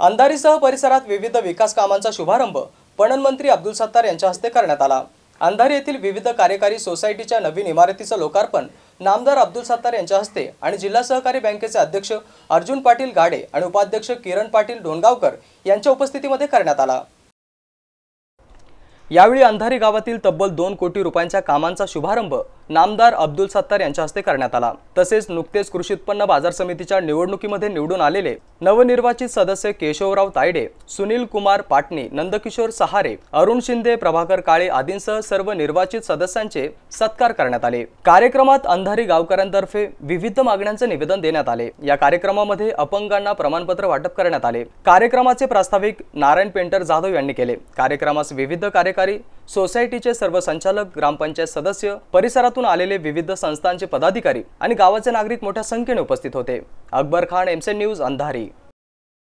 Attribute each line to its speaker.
Speaker 1: अंधारीसह परिसरात विविध विकास कामांचा शुभारंभ पणन मंत्री अब्दुल सत्तार यांच्या हस्ते करण्यात आला। अंधारी येथील विविध कार्यकारी सोसायटीच्या नवीन इमारतीचं लोकार्पण नामदार अब्दुल सत्तार यांच्या हस्ते आणि जिल्हा सहकारी बँकेचे अध्यक्ष अर्जुन पाटील गाडे आणि उपाध्यक्ष किरण पाटील डोणगावकर यांच्या उपस्थितीमध्ये करण्यात आला। यावेळी अंधारी गावातील तब्बल 2 कोटी रुपयांच्या कामांचा शुभारंभ नामदार अब्दुल सत्तार यांच्या हस्ते करण्यात आला। तसेच नुकतेच कृषी उत्पन्न बाजार समितीच्या निवडणुकीमध्ये निवडून आलेले नवनिर्वाचित सदस्य केशवराव तायडे, सुनील कुमार पाटणी, नंदकिशोर सहारे, अरुण शिंदे, प्रभाकर काळे आदींसह सर्व निर्वाचित सदस्यांचे सत्कार करण्यात आले। कार्यक्रमात अंधारी गावकऱ्यांतर्फे विविध मागण्यांचे निवेदन देण्यात आले। या कार्यक्रमामध्ये अपंगांना प्रमाणपत्र वाटप करण्यात आले। कार्यक्रमाचे प्रास्ताविक नारायण पेंटर जाधव यांनी केले। कार्यक्रमास विविध कार्यकारी सोसायटीचे सर्व संचालक, ग्रामपंचायत सदस्य, परिसरातून आलेले विविध संस्थांचे पदाधिकारी आणि गावाचे नागरिक मोठ्या संख्येने उपस्थित होते। अकबर खान, एमसी न्यूज, अंधारी।